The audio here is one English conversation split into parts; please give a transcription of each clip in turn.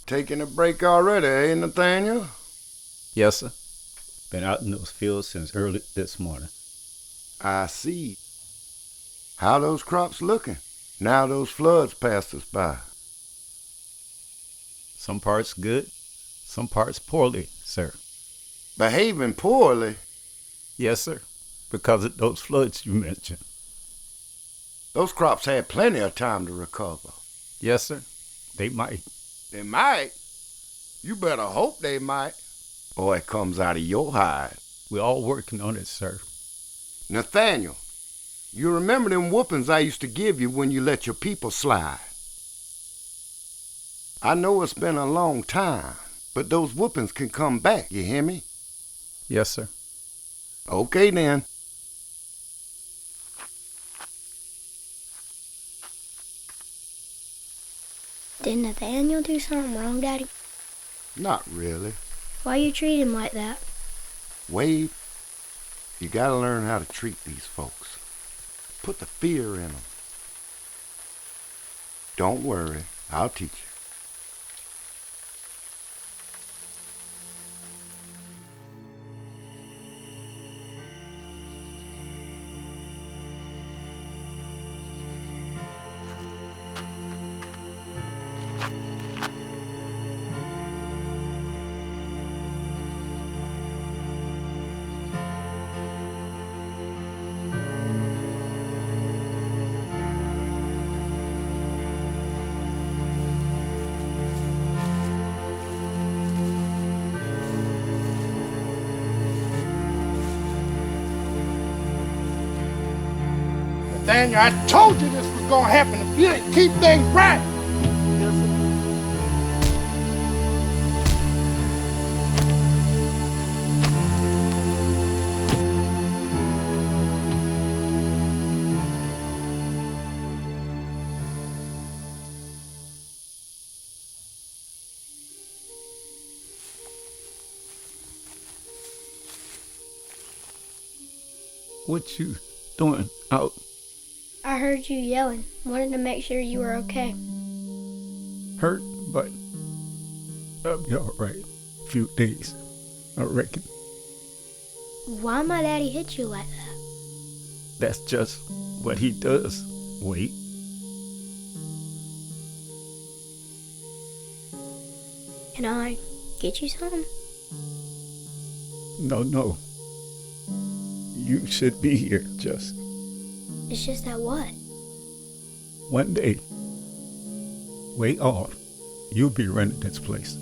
Taking a break already, eh, Nathaniel? Yes, sir. Been out in those fields since early this morning. I see. How those crops looking? Now those floods passed us by. Some parts good, some parts poorly, sir. Behaving poorly? Yes, sir, because of those floods you mentioned. Those crops had plenty of time to recover. Yes, sir, they might. They might? You better hope they might. Or it comes out of your hide. We're all working on it, sir. Nathaniel, you remember them whoopings I used to give you when you let your people slide? I know it's been a long time, but those whoopings can come back, you hear me? Yes, sir. Okay, then. Did Nathaniel do something wrong, Daddy? Not really. Why you treat him like that? Wade, you gotta learn how to treat these folks. Put the fear in them. Don't worry, I'll teach you. Nathaniel, I told you this was gonna happen if you didn't keep things right. Yes, sir. What you doing out? I heard you yelling. Wanted to make sure you were okay. Hurt, but I'll be all right. A few days, I reckon. Why my daddy hit you like that? That's just what he does. Wait. Can I get you something? No. You should be here, just It's just that what? one day. Wait off. You'll be running this place.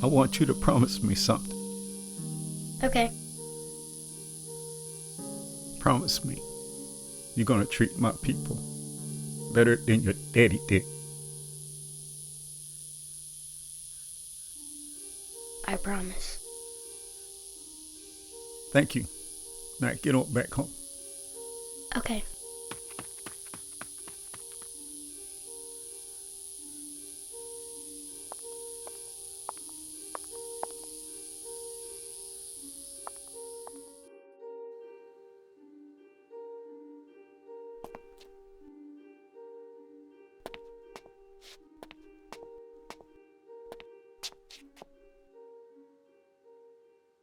I want you to promise me something. Okay. Promise me you're gonna treat my people better than your daddy did. I promise. Thank you. Now get on back home. Okay.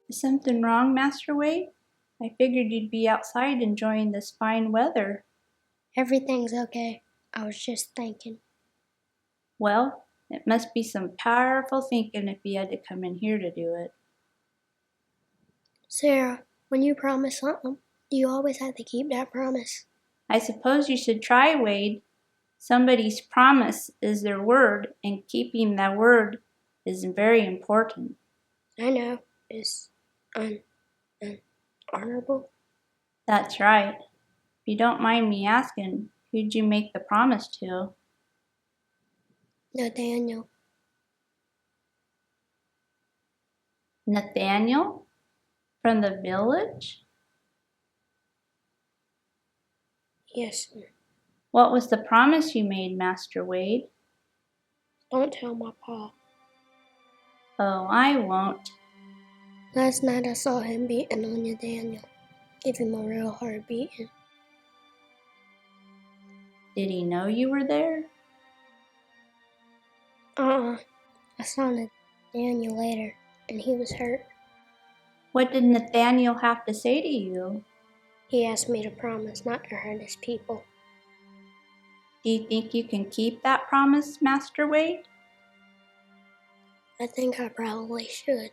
Is something wrong, Master Wade? I figured you'd be outside enjoying this fine weather. Everything's okay. I was just thinking. Well, it must be some powerful thinking if you had to come in here to do it. Sarah, when you promise something, do you always have to keep that promise? I suppose you should try, Wade. Somebody's promise is their word, and keeping that word is very important. I know. It's honorable. That's right. If you don't mind me asking, who'd you make the promise to? Nathaniel. Nathaniel? From the village? Yes, sir. What was the promise you made, Master Wade? Don't tell my pa. Oh, I won't. Last night I saw him beating on Nathaniel. Give him a real hard beating. Did he know you were there? I saw Nathaniel later, and he was hurt. What did Nathaniel have to say to you? He asked me to promise not to hurt his people. Do you think you can keep that promise, Master Wade? I think I probably should.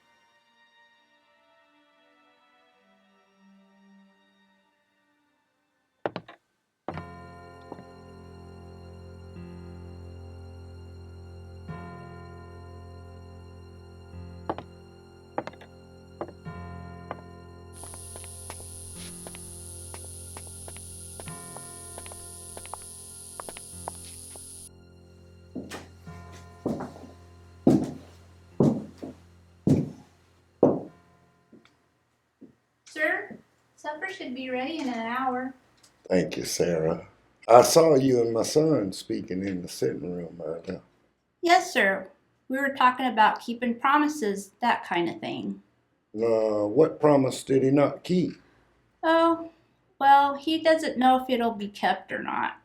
Sir, supper should be ready in an hour. Thank you, Sarah. I saw you and my son speaking in the sitting room earlier. Yes, sir. We were talking about keeping promises, that kind of thing. What promise did he not keep? Oh, well, he doesn't know if it'll be kept or not.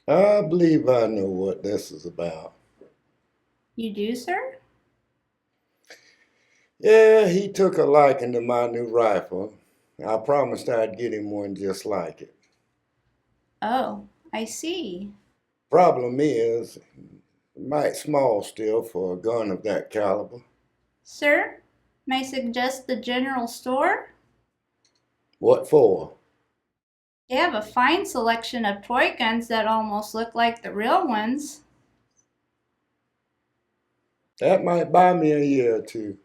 I believe I know what this is about. You do, sir? Yeah, he took a liking to my new rifle. I promised I'd get him one just like it. Oh, I see. Problem is, might small still for a gun of that caliber. Sir, may I suggest the general store? What for? They have a fine selection of toy guns that almost look like the real ones. That might buy me a year or two.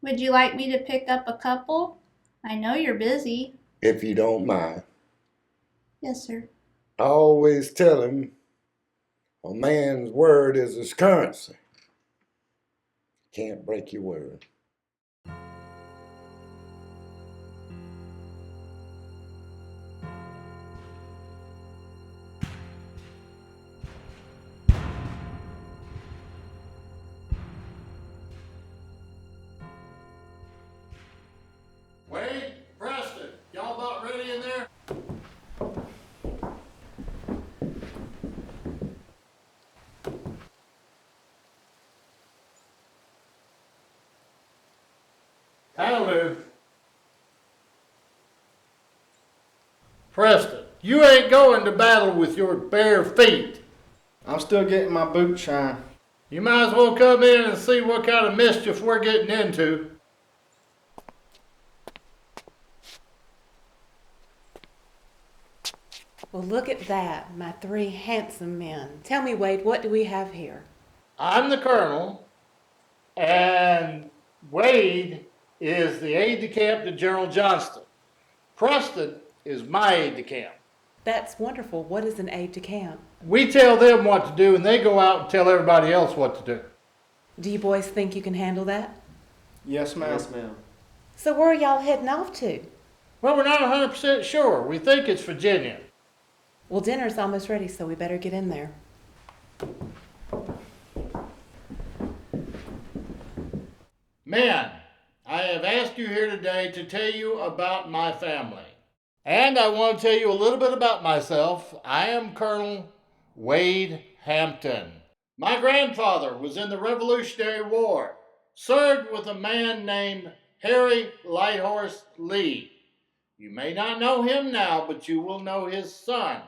Would you like me to pick up a couple? I know you're busy. If you don't mind. Yes, sir. I always tell him a man's word is his currency. Can't break your word. Wade, Preston, y'all about ready in there? That'll do. Preston, you ain't going to battle with your bare feet. I'm still getting my boot shine. You might as well come in and see what kind of mischief we're getting into. Well, look at that, my three handsome men. Tell me, Wade, what do we have here? I'm the colonel, and Wade is the aide-de-camp to General Johnston. Preston is my aide-de-camp. That's wonderful. What is an aide-de-camp? We tell them what to do, and they go out and tell everybody else what to do. Do you boys think you can handle that? Yes, ma'am. Yes, ma'am. So where are y'all heading off to? Well, we're not 100% sure. We think it's Virginia. Well, dinner's almost ready, so we better get in there. Men, I have asked you here today to tell you about my family. And I want to tell you a little bit about myself. I am Colonel Wade Hampton. My grandfather was in the Revolutionary War, served with a man named Harry Lighthorse Lee. You may not know him now, but you will know his son,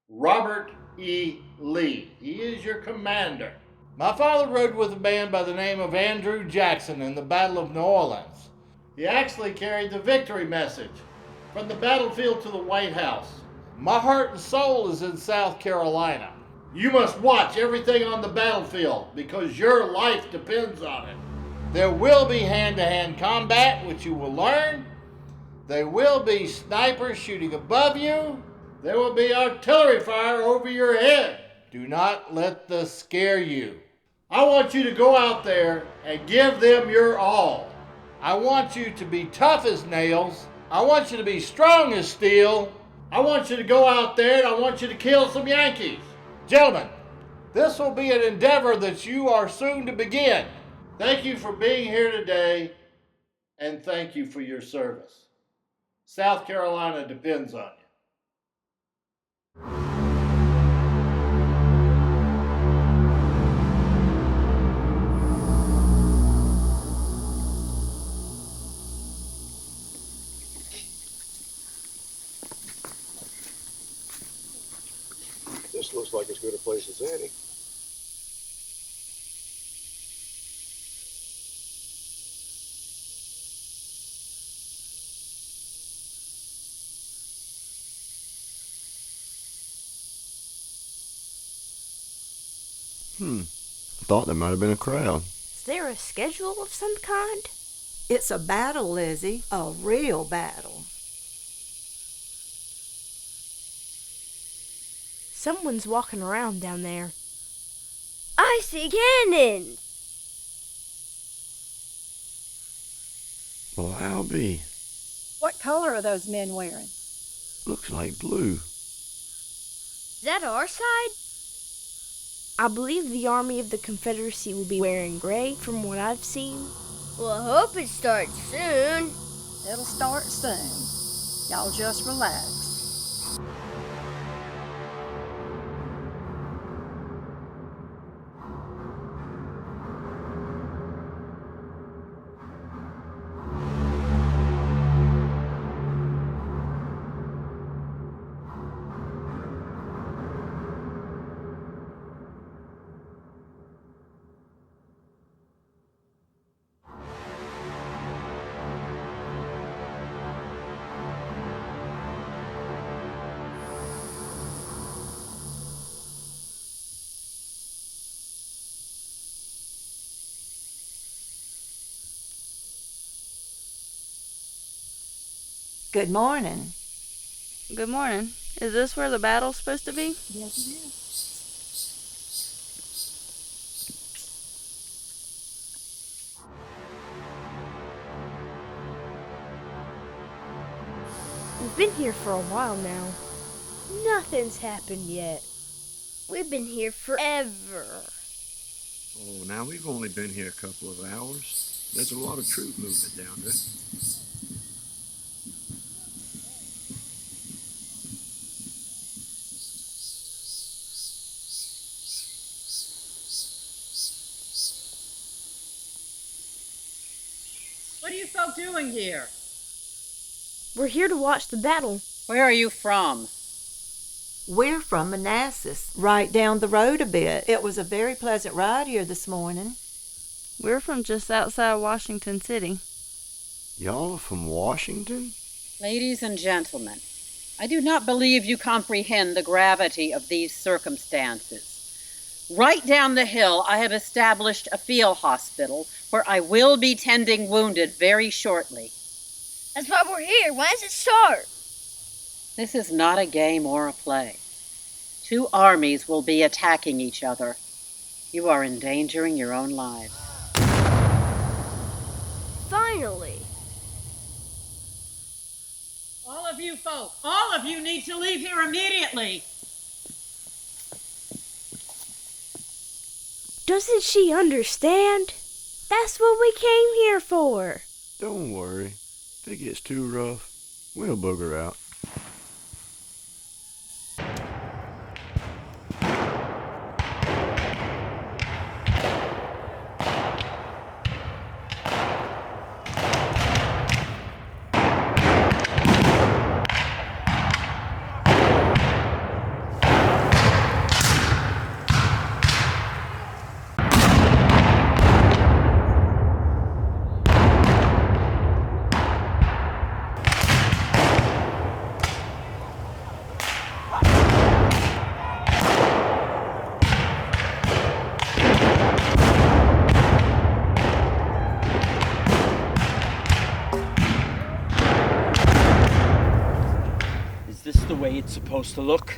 Robert E. Lee. He is your commander. My father rode with a man by the name of Andrew Jackson in the Battle of New Orleans. He actually carried the victory message from the battlefield to the White House. My heart and soul is in South Carolina. You must watch everything on the battlefield because your life depends on it. There will be hand-to-hand combat, which you will learn. There will be snipers shooting above you. There will be artillery fire over your head. Do not let this scare you. I want you to go out there and give them your all. I want you to be tough as nails. I want you to be strong as steel. I want you to go out there and I want you to kill some Yankees. Gentlemen, this will be an endeavor that you are soon to begin. Thank you for being here today, and thank you for your service. South Carolina depends on you. looks like as good a place as any. Thought there might have been a crowd. Is there a schedule of some kind? It's a battle, Lizzie. A real battle. Someone's walking around down there. I see cannons! Well, I'll be. What color are those men wearing? Looks like blue. Is that our side? I believe the Army of the Confederacy will be wearing gray from what I've seen. Well, I hope it starts soon. It'll start soon. Y'all just relax. Good morning. Good morning. Is this where the battle's supposed to be? Yes, it is. We've been here for a while now. Nothing's happened yet. We've been here forever. Oh, now we've only been here a couple of hours. There's a lot of troop movement down there. What are you folk doing here? We're here to watch the battle. Where are you from? We're from Manassas, right down the road a bit. It was a very pleasant ride here this morning. We're from just outside Washington City. Y'all are from Washington? Ladies and gentlemen, I do not believe you comprehend the gravity of these circumstances. Right down the hill, I have established a field hospital where I will be tending wounded very shortly. That's why we're here. When does it start? This is not a game or a play. Two armies will be attacking each other. You are endangering your own lives. Finally. All of you folk, all of you need to leave here immediately. Doesn't she understand? That's what we came here for. Don't worry. If it gets too rough, we'll booger out. It's supposed to look.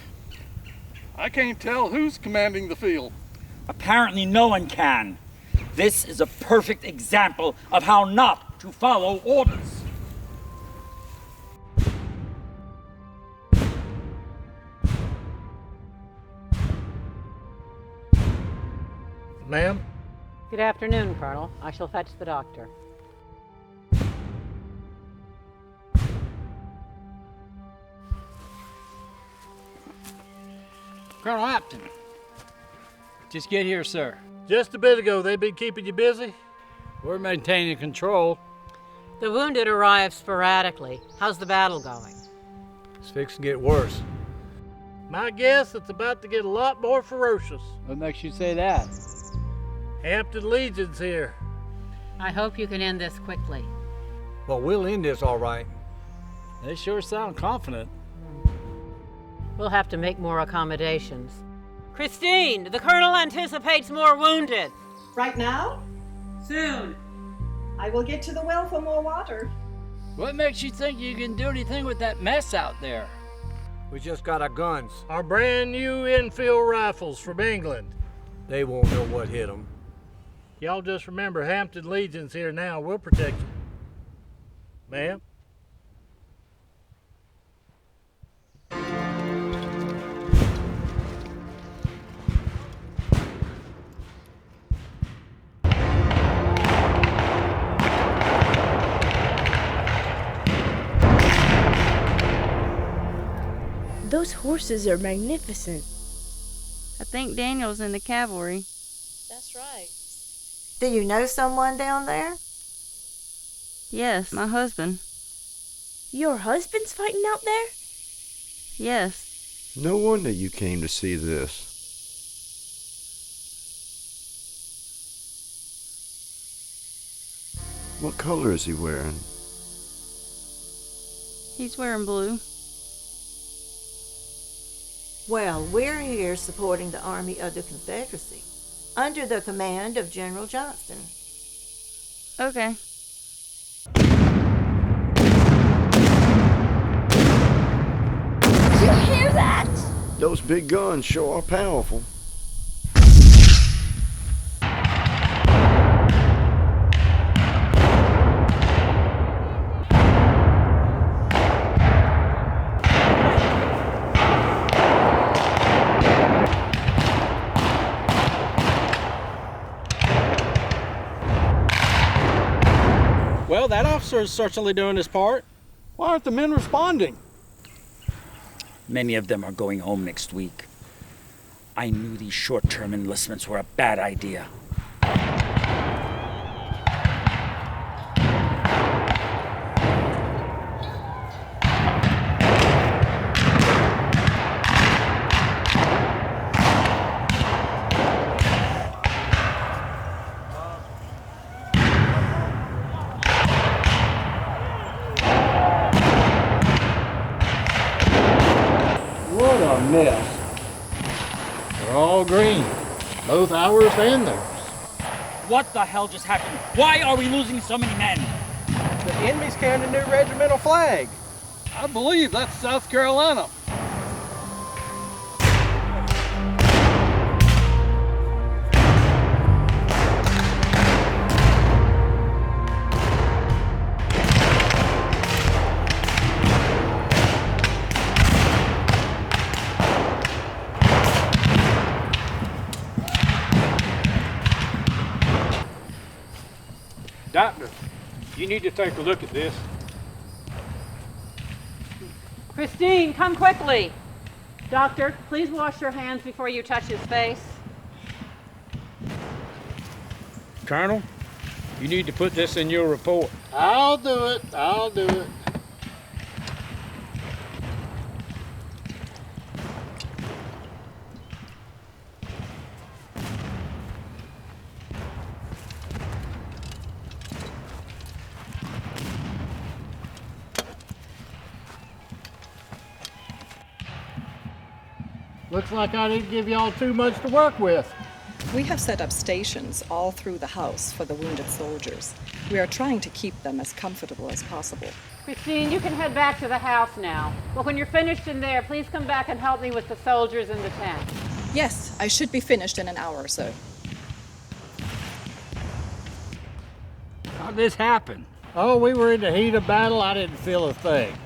I can't tell who's commanding the field. Apparently no one can. This is a perfect example of how not to follow orders. Ma'am? Good afternoon, Colonel. I shall fetch the doctor. Colonel Hampton. Just get here, sir. Just a bit ago, they've been keeping you busy? We're maintaining control. The wounded arrive sporadically. How's the battle going? It's fixing to get worse. My guess, it's about to get a lot more ferocious. What makes you say that? Hampton Legion's here. I hope you can end this quickly. Well, we'll end this all right. They sure sound confident. We'll have to make more accommodations. Christine, the colonel anticipates more wounded. Right now? Soon. I will get to the well for more water. What makes you think you can do anything with that mess out there? We just got our guns. Our brand new infield rifles from England. They won't know what hit them. Y'all just remember Hampton Legion's here now. We'll protect you. Ma'am? Those horses are magnificent. I think Daniel's in the cavalry. That's right. Do you know someone down there? Yes, my husband. Your husband's fighting out there? Yes. No wonder you came to see this. What color is he wearing? He's wearing blue. Well, we're here supporting the Army of the Confederacy, under the command of General Johnston. Okay. You hear that? Those big guns sure are powerful. Well, that officer is certainly doing his part. Why aren't the men responding? Many of them are going home next week. I knew these short-term enlistments were a bad idea. What a mess. They're all green. Both ours and theirs. What the hell just happened? Why are we losing so many men? The enemy's carrying a new regimental flag. I believe that's South Carolina. Doctor, you need to take a look at this. Christine, come quickly. Doctor, please wash your hands before you touch his face. Colonel, you need to put this in your report. I'll do it. I'll do it. Looks like I didn't give y'all too much to work with. We have set up stations all through the house for the wounded soldiers. We are trying to keep them as comfortable as possible. Christine, you can head back to the house now. But when you're finished in there, please come back and help me with the soldiers in the tent. Yes, I should be finished in an hour or so. How'd this happen? Oh, we were in the heat of battle. I didn't feel a thing.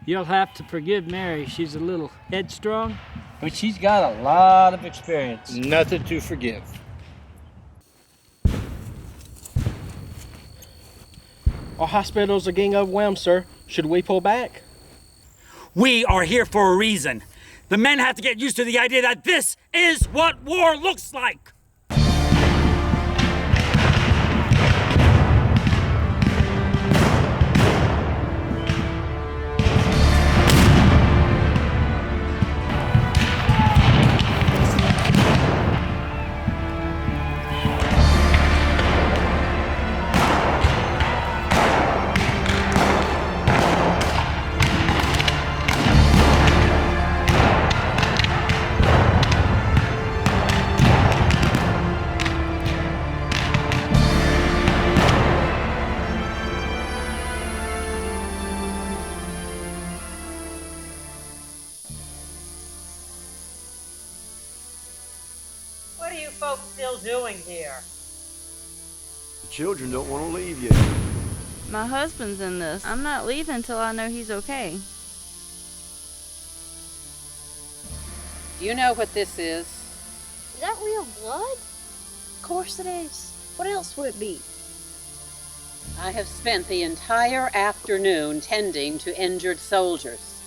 You'll have to forgive Mary. She's a little headstrong, but she's got a lot of experience. Nothing to forgive. Our hospital's are getting overwhelmed, sir. Should we pull back? We are here for a reason. The men have to get used to the idea that this is what war looks like. What are you folks still doing here? The children don't want to leave yet. My husband's in this. I'm not leaving until I know he's okay. Do you know what this is? Is that real blood? Of course it is. What else would it be? I have spent the entire afternoon tending to injured soldiers.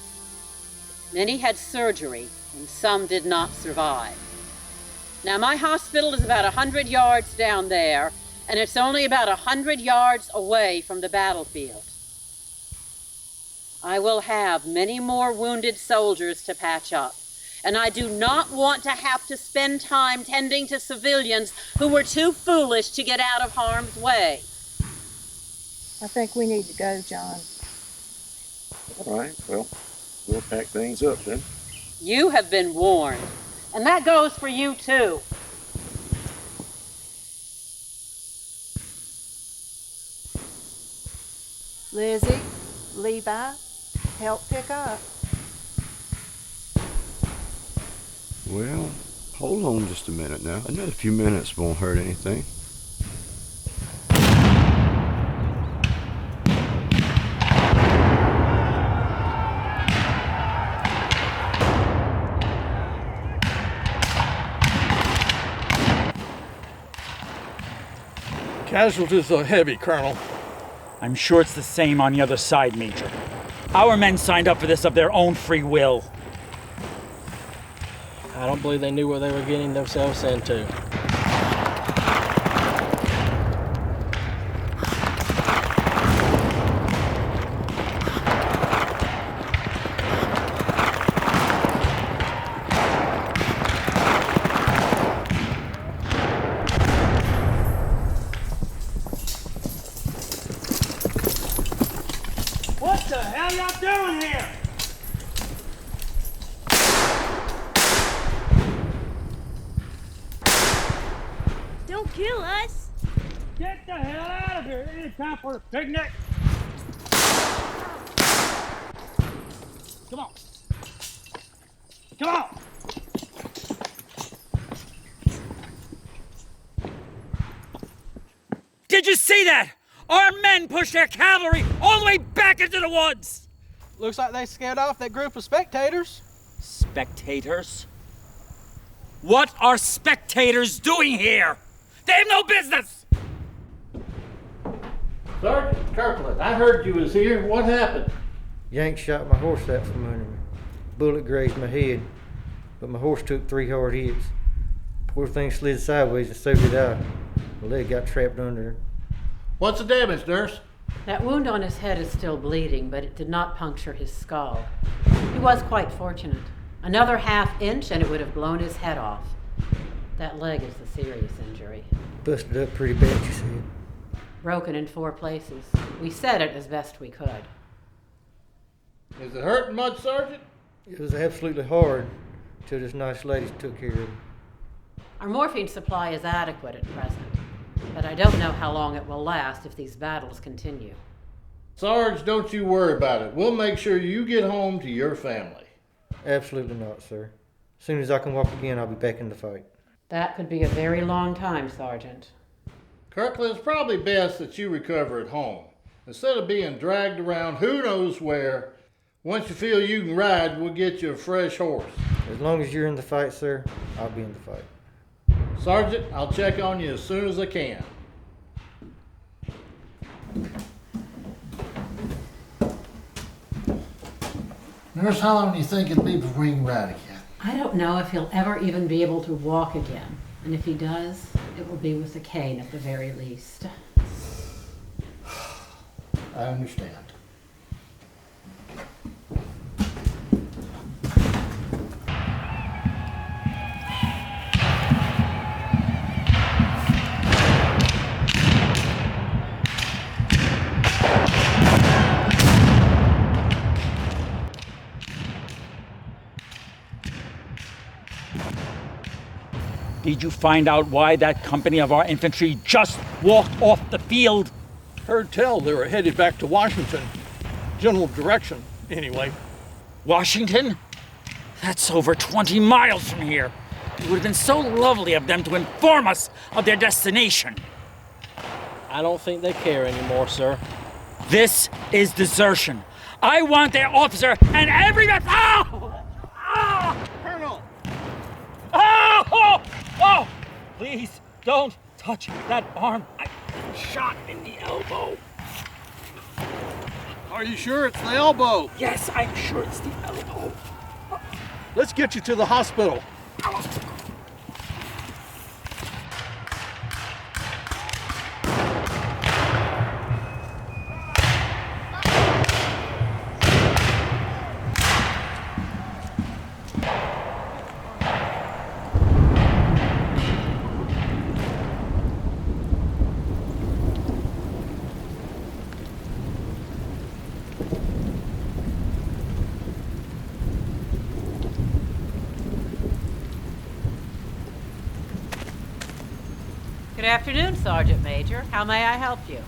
Many had surgery, and some did not survive. Now, my hospital is about 100 yards down there, and it's only about 100 yards away from the battlefield. I will have many more wounded soldiers to patch up, and I do not want to have to spend time tending to civilians who were too foolish to get out of harm's way. I think we need to go, John. All right, well, we'll pack things up then. You have been warned, and that goes for you too. Lizzie, Levi, help pick up. Well, hold on just a minute now. Another few minutes won't hurt anything. Casualties are heavy, Colonel. I'm sure it's the same on the other side, Major. Our men signed up for this of their own free will. I don't believe they knew what they were getting themselves into. What the hell y'all doing here? Don't kill us. Get the hell out of here. It ain't time for a picnic. Come on. Come on. Did you see that? Our men pushed their cavalry all the way back into the woods! Looks like they scared off that group of spectators. Spectators? What are spectators doing here? They have no business! Sergeant Kirkland, I heard you was here. What happened? Yank shot my horse out from under me. Bullet grazed my head, but my horse took 3 hard hits. Poor thing slid sideways and so did I. My leg got trapped under it. What's the damage, nurse? That wound on his head is still bleeding, but it did not puncture his skull. He was quite fortunate. Another ½ inch and it would have blown his head off. That leg is the serious injury. Busted up pretty bad, you said. Broken in 4 places. We set it as best we could. Is it hurting much, Sergeant? It was absolutely hard till this nice lady took care of it. Our morphine supply is adequate at present, but I don't know how long it will last if these battles continue. Sarge, don't you worry about it. We'll make sure you get home to your family. Absolutely not, sir. As soon as I can walk again, I'll be back in the fight. That could be a very long time, Sergeant. Kirkland, it's probably best that you recover at home. Instead of being dragged around who knows where, once you feel you can ride, we'll get you a fresh horse. As long as you're in the fight, sir, I'll be in the fight. Sergeant, I'll check on you as soon as I can. Nurse, how long do you think it'll be before you can ride again? I don't know if he'll ever even be able to walk again. And if he does, it will be with a cane at the very least. I understand. Did you find out why that company of our infantry just walked off the field? Heard tell they were headed back to Washington. General direction, anyway. Washington? That's over 20 miles from here. It would have been so lovely of them to inform us of their destination. I don't think they care anymore, sir. This is desertion. I want their officer and every... Oh! Oh! Colonel! Oh! Oh! Oh! Please don't touch that arm. I'm shot in the elbow. Are you sure it's the elbow? Yes, I'm sure it's the elbow. Let's get you to the hospital. Good afternoon, Sergeant Major. How may I help you?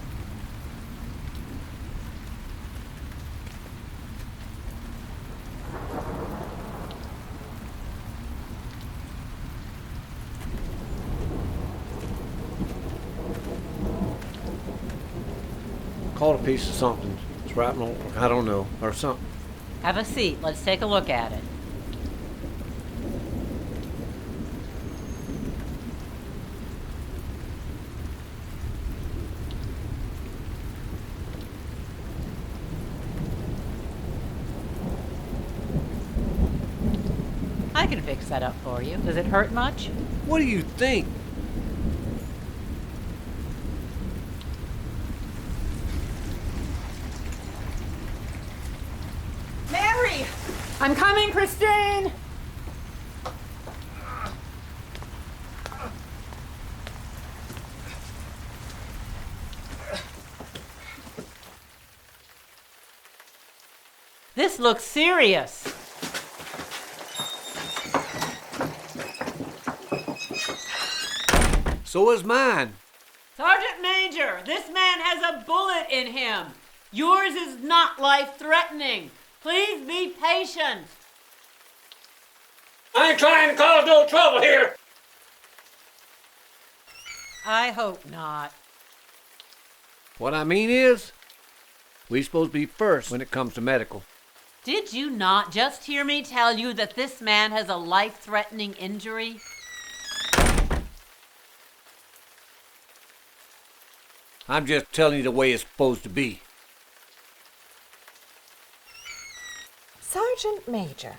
Caught a piece of something. Shrapnel, I don't know, or something. Have a seat. Let's take a look at it. I can fix that up for you. Does it hurt much? What do you think? Mary! I'm coming, Christine! This looks serious. So is mine. Sergeant Major, this man has a bullet in him. Yours is not life-threatening. Please be patient. I ain't trying to cause no trouble here. I hope not. What I mean is, we supposed to be first when it comes to medical. Did you not just hear me tell you that this man has a life-threatening injury? I'm just telling you the way it's supposed to be. Sergeant Major,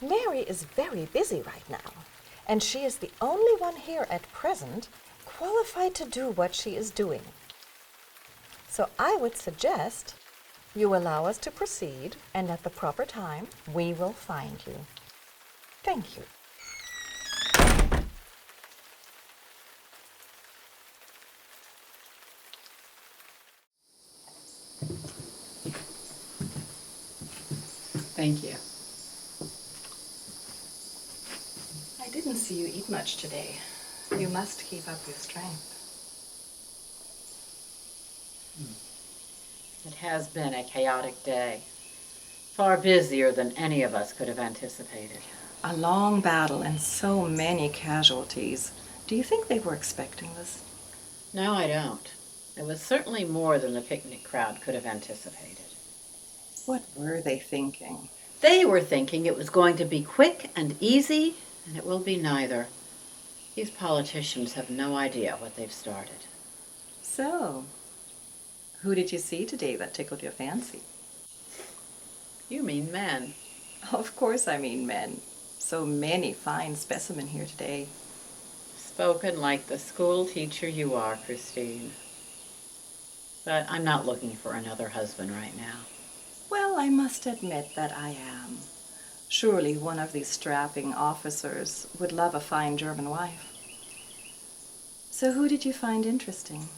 Mary is very busy right now, and she is the only one here at present qualified to do what she is doing. So I would suggest you allow us to proceed, and at the proper time, we will find you. Thank you. Thank you. I didn't see you eat much today. You must keep up your strength. It has been a chaotic day. Far busier than any of us could have anticipated. A long battle and so many casualties. Do you think they were expecting this? No, I don't. It was certainly more than the picnic crowd could have anticipated. What were they thinking? They were thinking it was going to be quick and easy, and it will be neither. These politicians have no idea what they've started. So, who did you see today that tickled your fancy? You mean men. Of course I mean men. So many fine specimen here today. Spoken like the school teacher you are, Christine. But I'm not looking for another husband right now. Well, I must admit that I am. Surely one of these strapping officers would love a fine German wife. So who did you find interesting?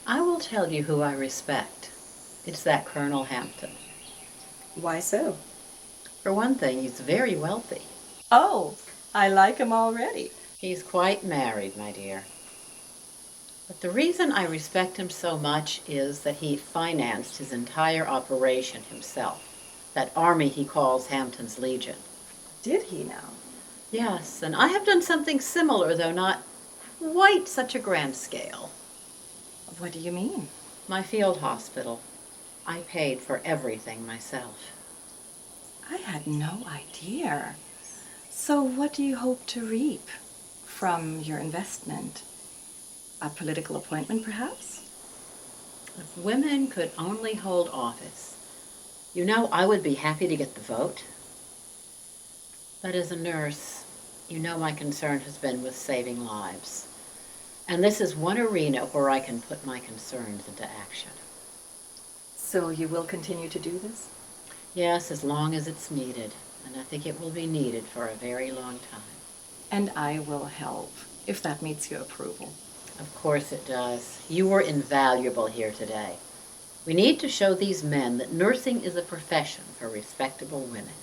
I will tell you who I respect. It's that Colonel Hampton. Why so? For one thing, he's very wealthy. Oh, I like him already. He's quite married, my dear. But the reason I respect him so much is that he financed his entire operation himself. That army he calls Hampton's Legion. Did he now? Yes, and I have done something similar, though not quite such a grand scale. What do you mean? My field hospital. I paid for everything myself. I had no idea. So what do you hope to reap from your investment? A political appointment, perhaps? If women could only hold office, you know, I would be happy to get the vote. But as a nurse, you know my concern has been with saving lives. And this is one arena where I can put my concerns into action. So you will continue to do this? Yes, as long as it's needed. And I think it will be needed for a very long time. And I will help, if that meets your approval. Of course it does. You were invaluable here today. We need to show these men that nursing is a profession for respectable women.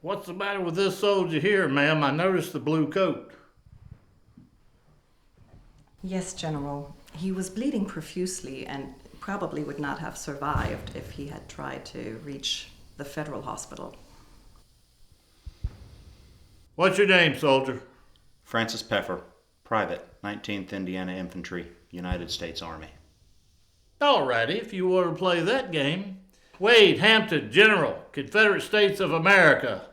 What's the matter with this soldier here, ma'am? I noticed the blue coat. Yes, General. He was bleeding profusely and probably would not have survived if he had tried to reach the federal hospital. What's your name, soldier? Francis Peffer, private, 19th Indiana Infantry, United States Army. All righty, if you want to play that game. Wade Hampton, General, Confederate States of America.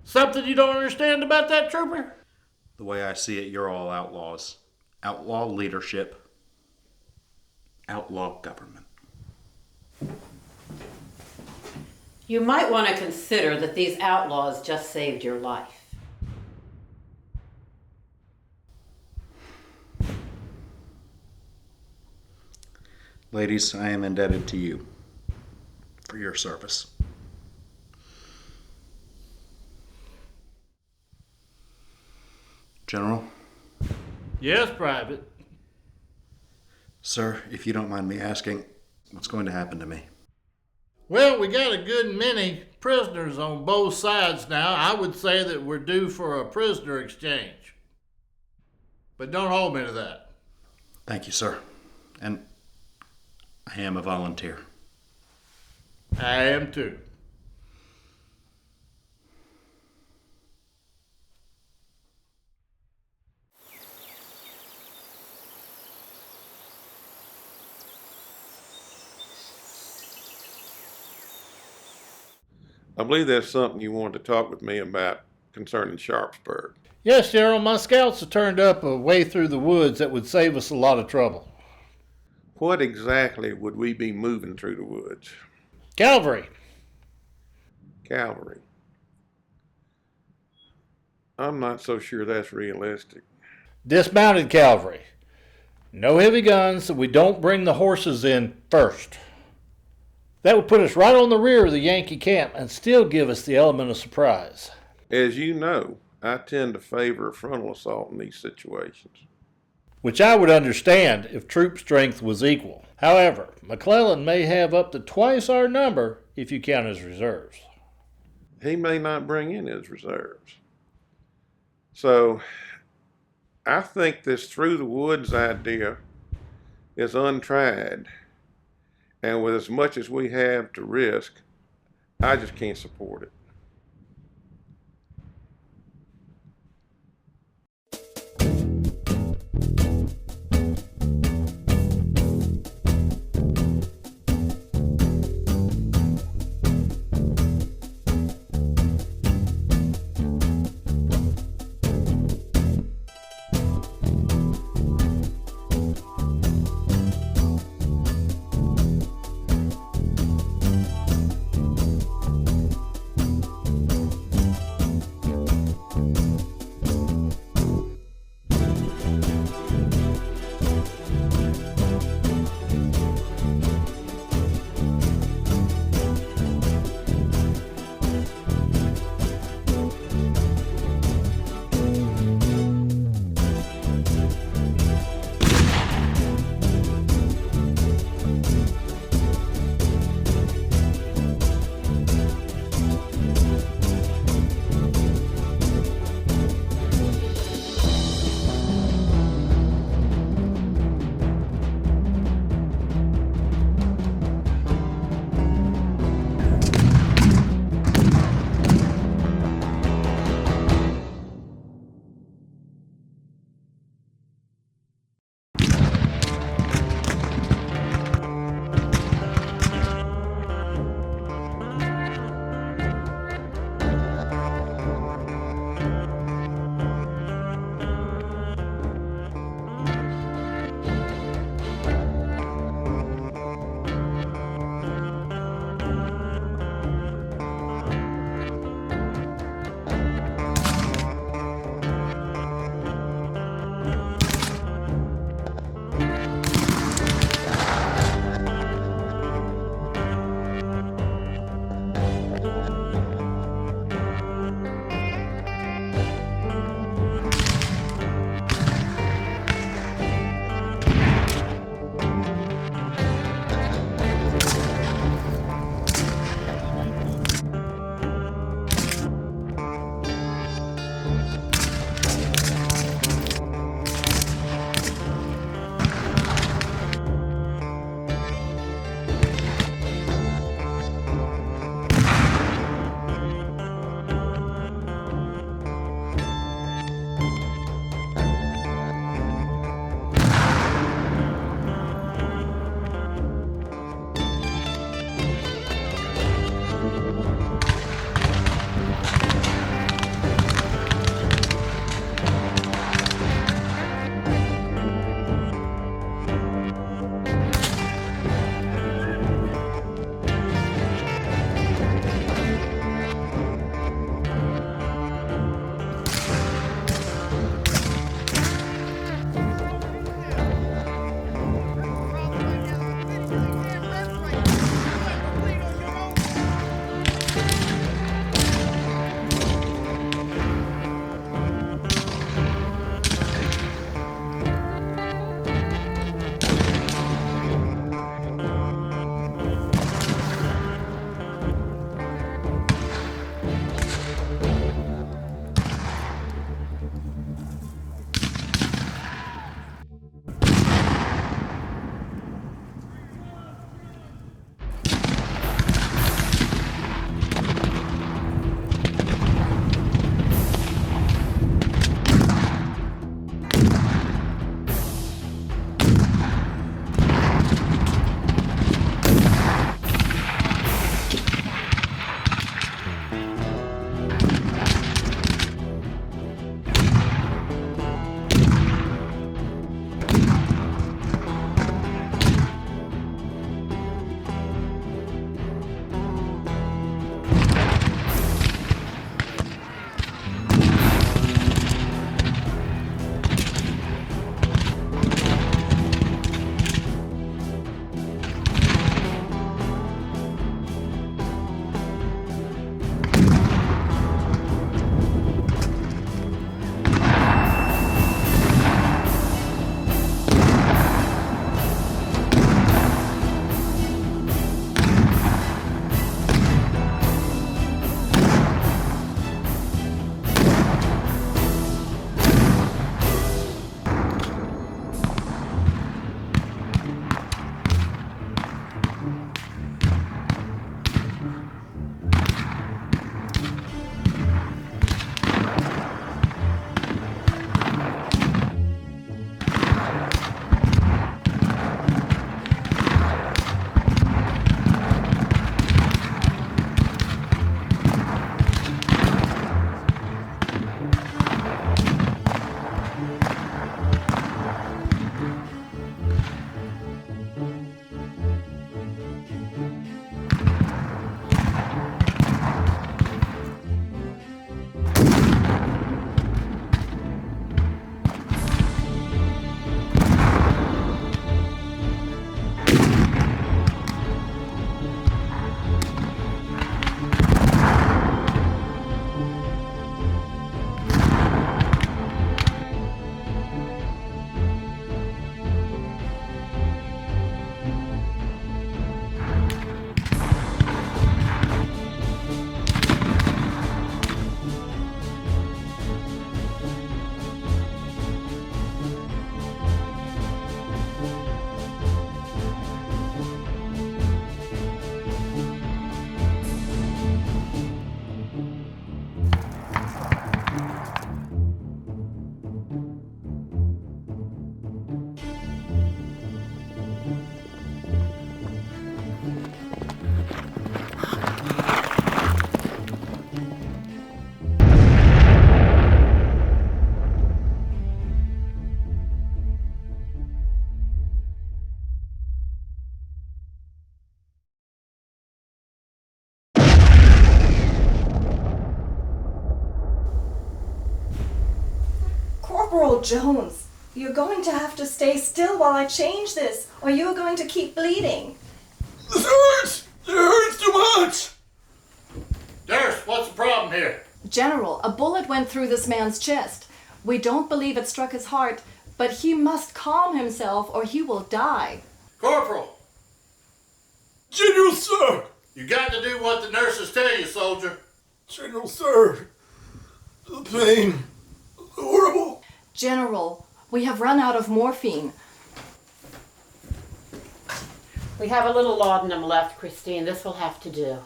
Something you don't understand about that, trooper? The way I see it, you're all outlaws. Outlaw leadership. Outlaw government. You might want to consider that these outlaws just saved your life. Ladies, I am indebted to you for your service. General? Yes, Private. Sir, if you don't mind me asking, what's going to happen to me? Well, we got a good many prisoners on both sides now. I would say that we're due for a prisoner exchange. But don't hold me to that. Thank you, sir. And I am a volunteer. I am too. I believe there's something you wanted to talk with me about concerning Sharpsburg. Yes, General, my scouts have turned up a way through the woods that would save us a lot of trouble. What exactly would we be moving through the woods? Cavalry. Cavalry. I'm not so sure that's realistic. Dismounted cavalry. No heavy guns, so we don't bring the horses in first. That would put us right on the rear of the Yankee camp and still give us the element of surprise. As you know, I tend to favor a frontal assault in these situations. Which I would understand if troop strength was equal. However, McClellan may have up to twice our number if you count his reserves. He may not bring in his reserves. So, I think this through the woods idea is untried. And with as much as we have to risk, I just can't support it. Corporal Jones, you're going to have to stay still while I change this, or you're going to keep bleeding. This hurts! It hurts too much! Nurse, what's the problem here? General, a bullet went through this man's chest. We don't believe it struck his heart, but he must calm himself or he will die. Corporal! General, sir! You got to do what the nurses tell you, soldier. General, sir! The pain. Horrible. General, we have run out of morphine. We have a little laudanum left, Christine. This will have to do.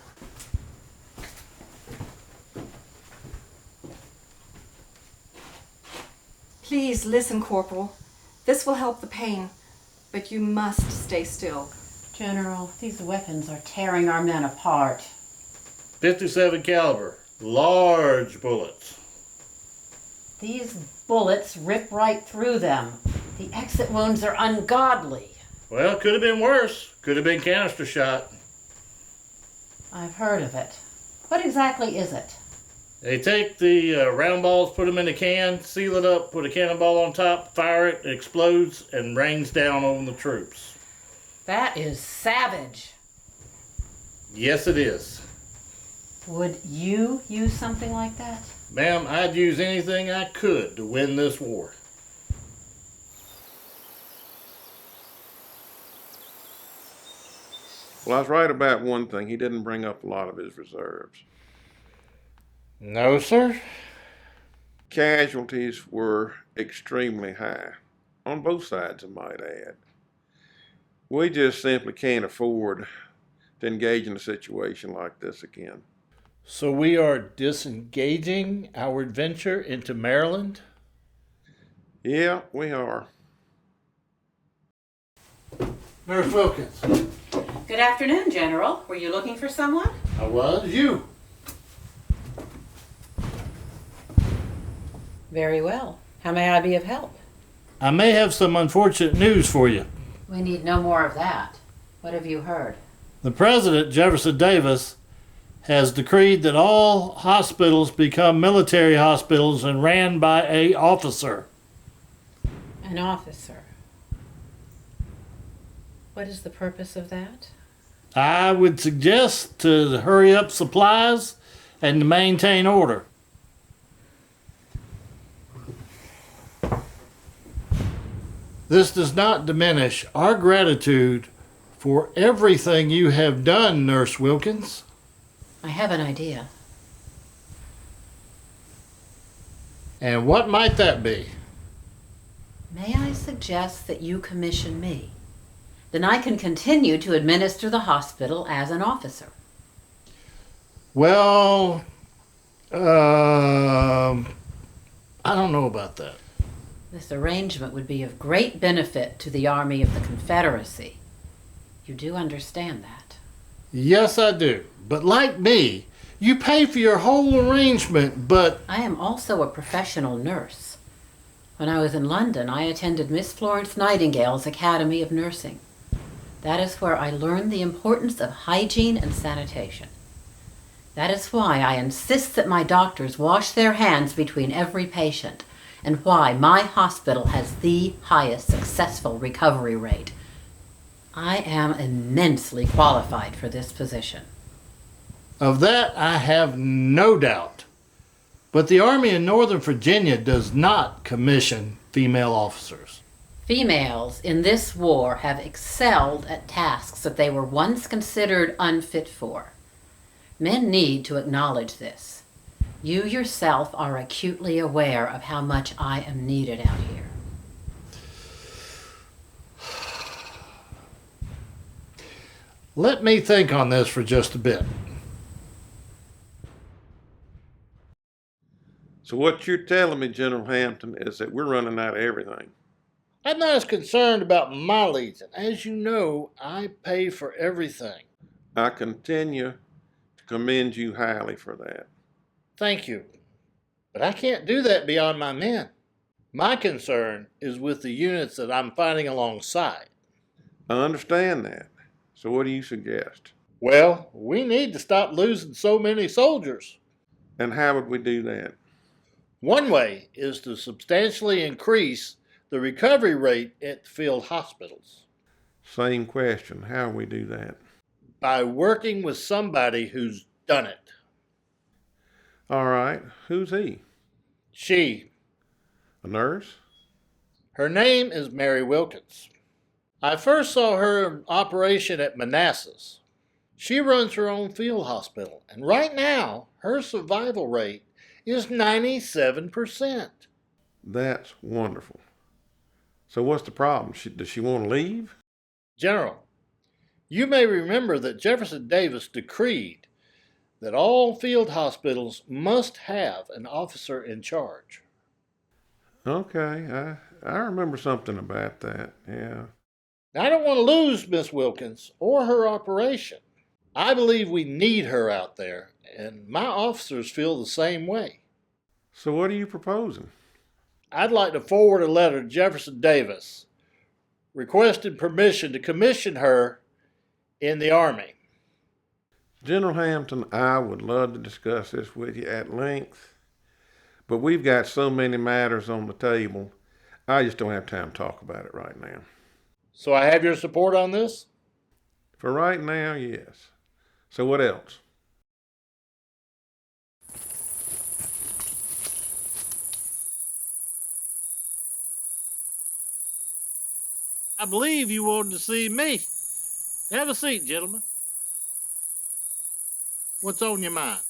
Please listen, Corporal. This will help the pain, but you must stay still. General, these weapons are tearing our men apart. 57 caliber, large bullets. These bullets rip right through them. The exit wounds are ungodly. Well, could have been worse. Could have been canister shot. I've heard of it. What exactly is it? They take the round balls, put them in a can, seal it up, put a cannonball on top, fire it, it explodes, and rains down on the troops. That is savage. Yes, it is. Would you use something like that? Ma'am, I'd use anything I could to win this war. Well, I was right about one thing. He didn't bring up a lot of his reserves. No, sir. Casualties were extremely high, on both sides, I might add. We just simply can't afford to engage in a situation like this again. So we are disengaging our adventure into Maryland? Yeah, we are. Nurse Wilkins. Good afternoon, General. Were you looking for someone? I was. You. Very well. How may I be of help? I may have some unfortunate news for you. We need no more of that. What have you heard? The President, Jefferson Davis, has decreed that all hospitals become military hospitals and ran by an officer. An officer. What is the purpose of that? I would suggest to hurry up supplies and to maintain order. This does not diminish our gratitude for everything you have done, Nurse Wilkins. I have an idea. And what might that be? May I suggest that you commission me? Then I can continue to administer the hospital as an officer. Well, I don't know about that. This arrangement would be of great benefit to the Army of the Confederacy. You do understand that? Yes, I do. But like me, you pay for your whole arrangement, but... I am also a professional nurse. When I was in London, I attended Miss Florence Nightingale's Academy of Nursing. That is where I learned the importance of hygiene and sanitation. That is why I insist that my doctors wash their hands between every patient, and why my hospital has the highest successful recovery rate. I am immensely qualified for this position. Of that, I have no doubt. But the Army in Northern Virginia does not commission female officers. Females in this war have excelled at tasks that they were once considered unfit for. Men need to acknowledge this. You yourself are acutely aware of how much I am needed out here. Let me think on this for just a bit. So what you're telling me, General Hampton, is that we're running out of everything. I'm not as concerned about my legion. As you know, I pay for everything. I continue to commend you highly for that. Thank you. But I can't do that beyond my men. My concern is with the units that I'm fighting alongside. I understand that. So what do you suggest? Well, we need to stop losing so many soldiers. And how would we do that? One way is to substantially increase the recovery rate at the field hospitals. Same question. How we do that? By working with somebody who's done it. All right. Who's he? She. A nurse? Her name is Mary Wilkins. I first saw her in operation at Manassas. She runs her own field hospital, and right now, her survival rate is 97%. That's wonderful. So what's the problem? Does she want to leave? General, you may remember that Jefferson Davis decreed that all field hospitals must have an officer in charge. Okay, I remember something about that, yeah. Now, I don't want to lose Miss Wilkins or her operation. I believe we need her out there, and my officers feel the same way. So what are you proposing? I'd like to forward a letter to Jefferson Davis requesting permission to commission her in the Army. General Hampton, I would love to discuss this with you at length, but we've got so many matters on the table, I just don't have time to talk about it right now. So I have your support on this? For right now, yes. So what else? I believe you wanted to see me. Have a seat, gentlemen. What's on your mind?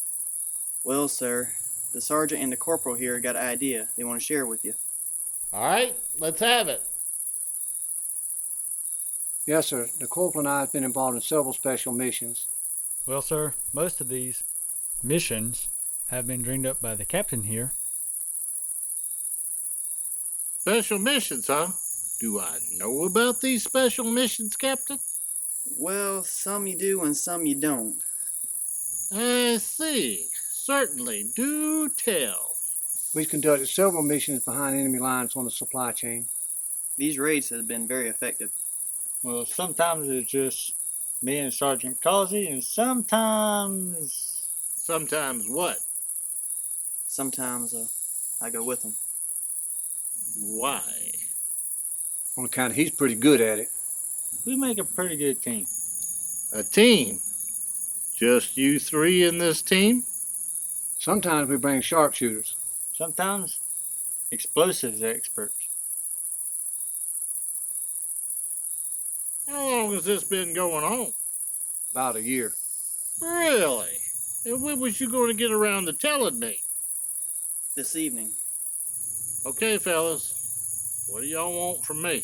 Well, sir, the sergeant and the corporal here got an idea they want to share with you. All right, let's have it. Yes, sir. The corporal and I have been involved in several special missions. Well, sir, most of these missions have been dreamed up by the captain here. Special missions, huh? Do I know about these special missions, Captain? Well, some you do and some you don't. I see. Certainly. Do tell. We've conducted several missions behind enemy lines on the supply chain. These raids have been very effective. Well, sometimes it's just me and Sergeant Causey, and sometimes... Sometimes what? Sometimes I go with them. Why? On account he's pretty good at it. We make a pretty good team. A team? Just you three in this team? Sometimes we bring sharpshooters. Sometimes explosives experts. How long has this been going on? About a year. Really? And when was you going to get around to telling me? This evening. Okay, fellas. What do y'all want from me?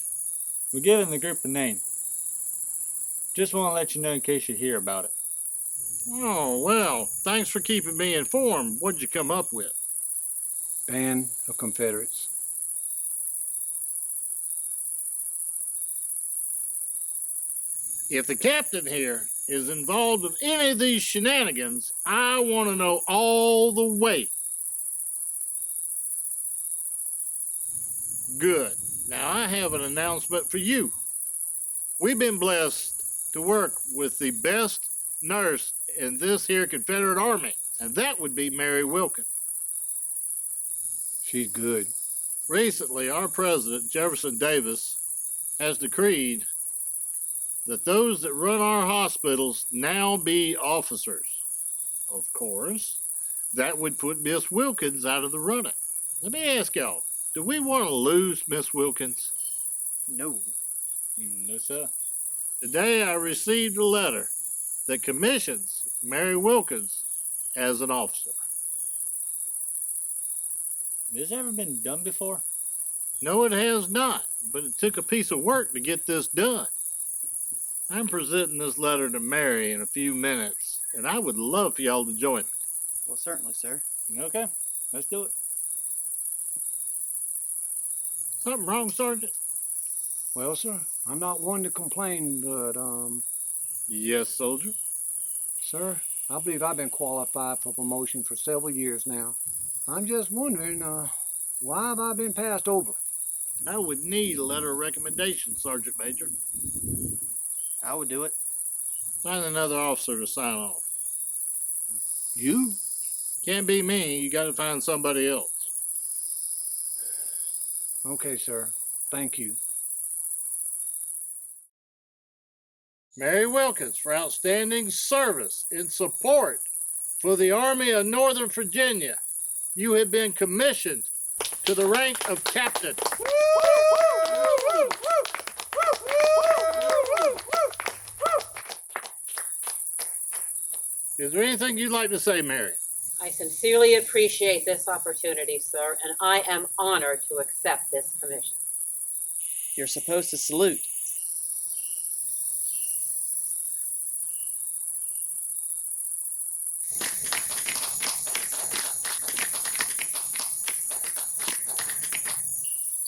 We're giving the group a name. Just want to let you know in case you hear about it. Oh, well, thanks for keeping me informed. What'd you come up with? Band of Confederates. If the captain here is involved in any of these shenanigans, I want to know all the way. Good. Now I have an announcement for you. We've been blessed to work with the best nurse in this here Confederate Army, and that would be Mary Wilkins. She's good. Recently, our president, Jefferson Davis, has decreed that those that run our hospitals now be officers. Of course, that would put Miss Wilkins out of the running. Let me ask y'all, do we want to lose Miss Wilkins? No. No, sir. Today I received a letter that commissions Mary Wilkins as an officer. Has this ever been done before? No, it has not, but it took a piece of work to get this done. I'm presenting this letter to Mary in a few minutes, and I would love for y'all to join me. Well, certainly, sir. Okay, let's do it. Something wrong, Sergeant? Well, sir, I'm not one to complain, but, Yes, soldier? Sir, I believe I've been qualified for promotion for several years now. I'm just wondering, why have I been passed over? I would need a letter of recommendation, Sergeant Major. I would do it. Find another officer to sign off. You? Can't be me. You got to find somebody else. Okay, sir. Thank you. Mary Wilkins for outstanding service in support for the Army of Northern Virginia. You have been commissioned to the rank of captain. Is there anything you'd like to say, Mary? I sincerely appreciate this opportunity, sir, and I am honored to accept this commission. You're supposed to salute.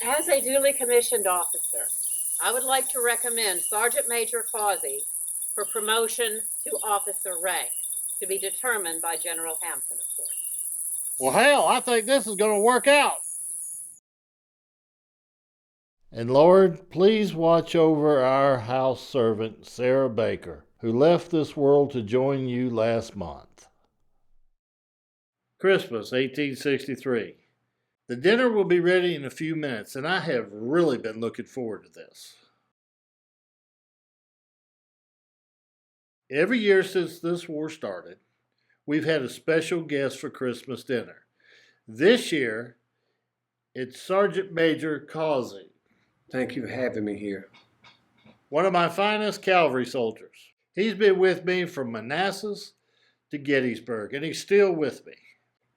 As a duly commissioned officer, I would like to recommend Sergeant Major Causey for promotion to officer rank, to be determined by General Hampton, of course. Well, hell, I think this is going to work out. And Lord, please watch over our house servant, Sarah Baker, who left this world to join you last month. Christmas, 1863. The dinner will be ready in a few minutes, and I have really been looking forward to this. Every year since this war started, we've had a special guest for Christmas dinner. This year, it's Sergeant Major Causey. Thank you for having me here. One of my finest cavalry soldiers. He's been with me from Manassas to Gettysburg, and he's still with me.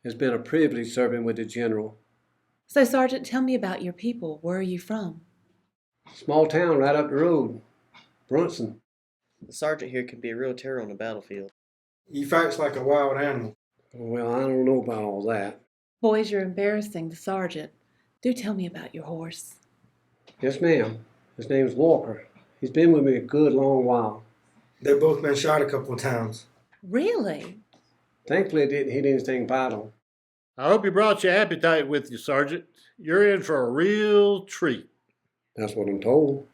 It's been a privilege serving with the General. So, Sergeant, tell me about your people. Where are you from? Small town right up the road, Brunson. The sergeant here can be a real terror on the battlefield. He fights like a wild animal. Well, I don't know about all that. Boys, you're embarrassing the sergeant. Do tell me about your horse. Yes, ma'am. His name's Walker. He's been with me a good long while. They've both been shot a couple of times. Really? Thankfully, it didn't hit anything vital. I hope you brought your appetite with you, Sergeant. You're in for a real treat. That's what I'm told.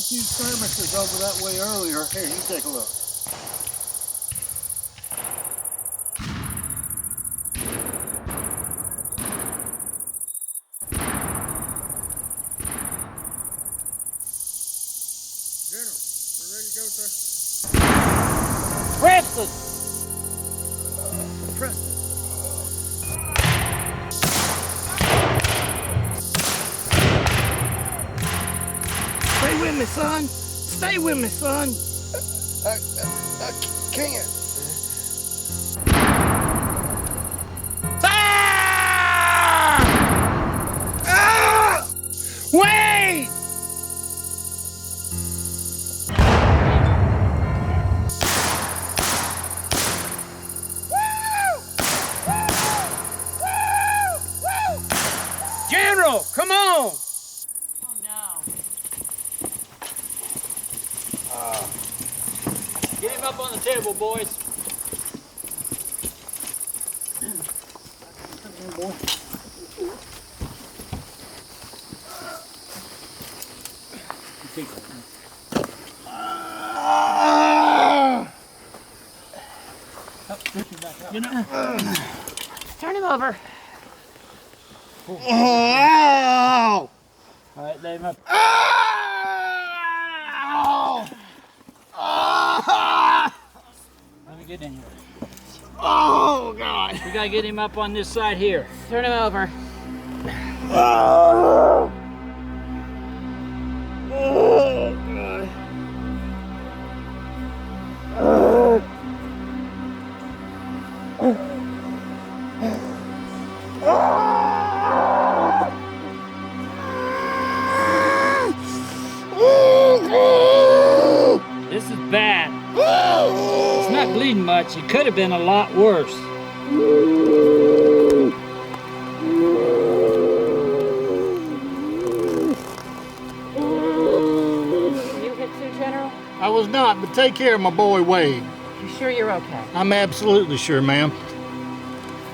few skirmishes over that way earlier. Here, you take a look. General, we're ready to go, sir. Preston! Preston. Stay with me, son. Stay with me, son. I can't. Fire! Ah! Wait! General, come on! Get him up on the table, boys. Come here, boy. You know. Turn him over. Oh! All right, lay him up. Let me get in here. Oh, God. We gotta get him up on this side here. Turn him over. Oh, God. This is bad. It's not bleeding much. It could have been a lot worse. Were you hit too, General? I was not, but take care of my boy Wade. You sure you're okay? I'm absolutely sure, ma'am.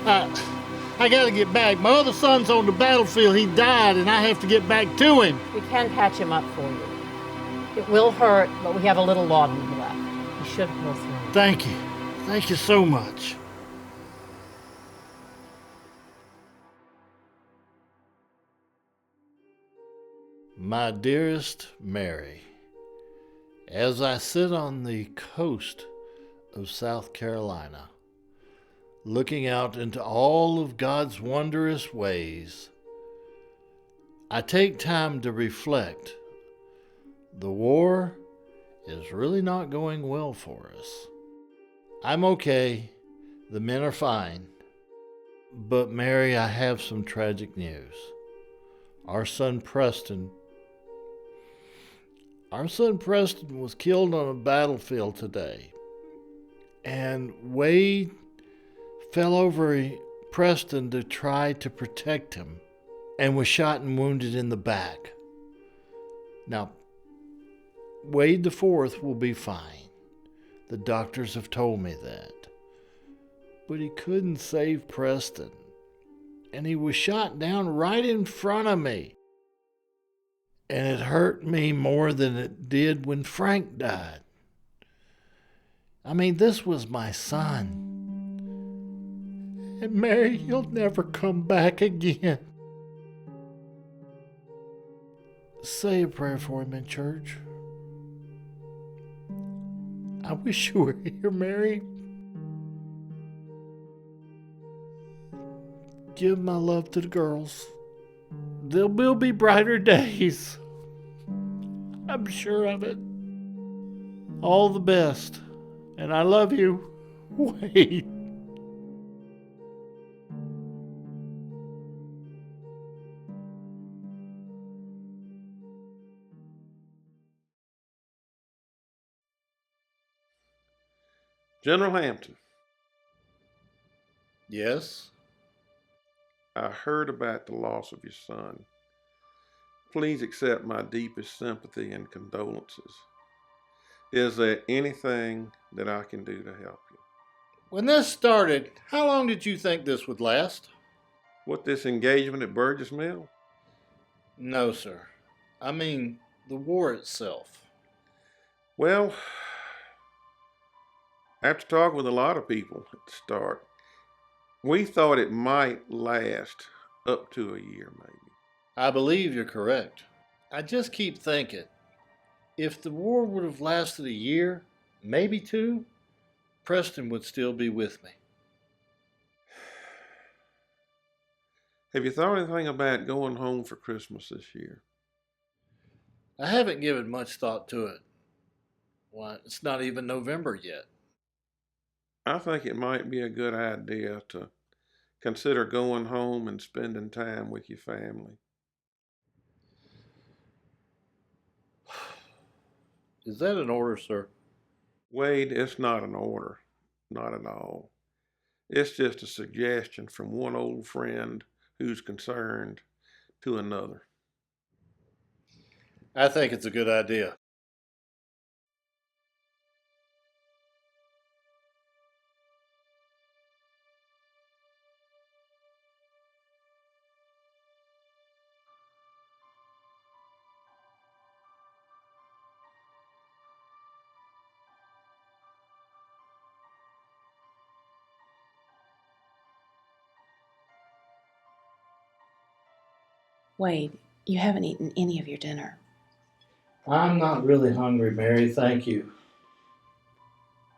I gotta get back. My other son's on the battlefield. He died, and I have to get back to him. We can patch him up for you. It will hurt, but we have a little laudanum left. You should pull through. Thank you. Thank you so much. My dearest Mary, as I sit on the coast of South Carolina, looking out into all of God's wondrous ways, I take time to reflect. The war is really not going well for us. I'm okay. The men are fine. But Mary, I have some tragic news. Our son Preston was killed on a battlefield today. And Wade fell over Preston to try to protect him and was shot and wounded in the back. Now, Wade the Fourth will be fine. The doctors have told me that. But he couldn't save Preston. And he was shot down right in front of me. And it hurt me more than it did when Frank died. I mean, this was my son. And Mary, he'll never come back again. Say a prayer for him in church. I wish you were here, Mary. Give my love to the girls. There will be brighter days. I'm sure of it. All the best. And I love you, Wade. General Hampton. Yes? I heard about the loss of your son. Please accept my deepest sympathy and condolences. Is there anything that I can do to help you? When this started, how long did you think this would last? What, this engagement at Burgess Mill? No, sir. I mean, the war itself. Well, after talking with a lot of people at the start, we thought it might last up to a year, maybe. I believe you're correct. I just keep thinking, if the war would have lasted a year, maybe two, Preston would still be with me. Have you thought anything about going home for Christmas this year? I haven't given much thought to it. Why, it's not even November yet. I think it might be a good idea to consider going home and spending time with your family. Is that an order, sir? Wade, it's not an order. Not at all. It's just a suggestion from one old friend who's concerned to another. I think it's a good idea. Wade, you haven't eaten any of your dinner. I'm not really hungry, Mary, thank you.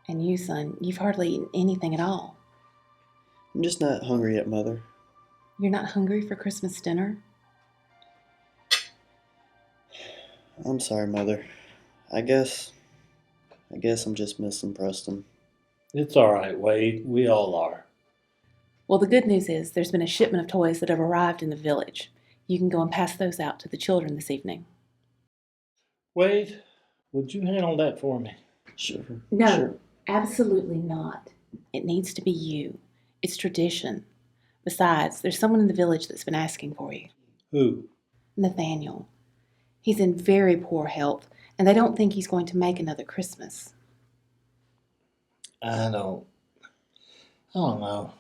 And you, son, you've hardly eaten anything at all. I'm just not hungry yet, Mother. You're not hungry for Christmas dinner? I'm sorry, Mother. I guess I'm just missing Preston. It's all right, Wade. We all are. Well, the good news is there's been a shipment of toys that have arrived in the village. You can go and pass those out to the children this evening. Wade, would you handle that for me? Sure. No, Sure. absolutely not. It needs to be you. It's tradition. Besides, there's someone in the village that's been asking for you. Who? Nathaniel. He's in very poor health, and they don't think he's going to make another Christmas. I don't know.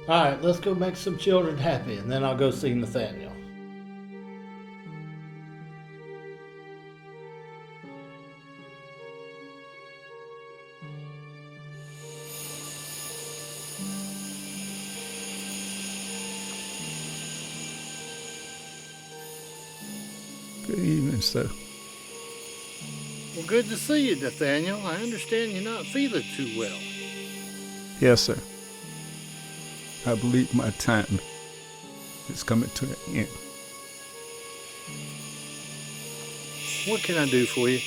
All right, let's go make some children happy, and then I'll go see Nathaniel. Good evening, sir. Well, good to see you, Nathaniel. I understand you're not feeling too well. Yes, sir. I believe my time is coming to an end. What can I do for you?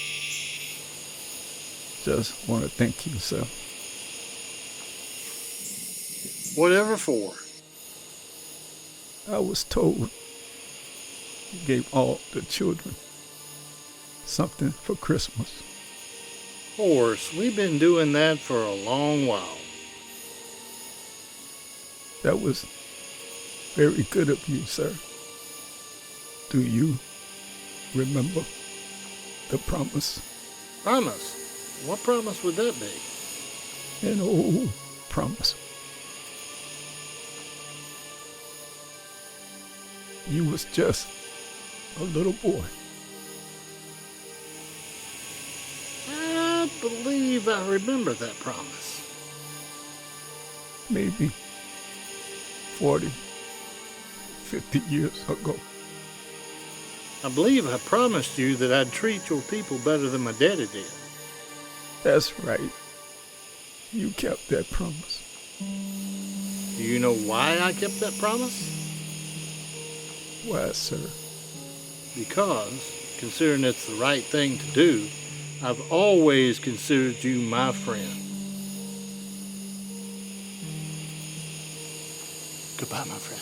Just want to thank you, sir. Whatever for. I was told you gave all the children something for Christmas. Of course, we've been doing that for a long while. That was very good of you, sir. Do you remember the promise? Promise? What promise would that be? An old promise. You was just a little boy. I believe I remember that promise. Maybe 40, 50 years ago. I believe I promised you that I'd treat your people better than my daddy did. That's right. You kept that promise. Do you know why I kept that promise? Why, sir? Because, considering it's the right thing to do, I've always considered you my friend. Goodbye, my friend.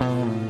you.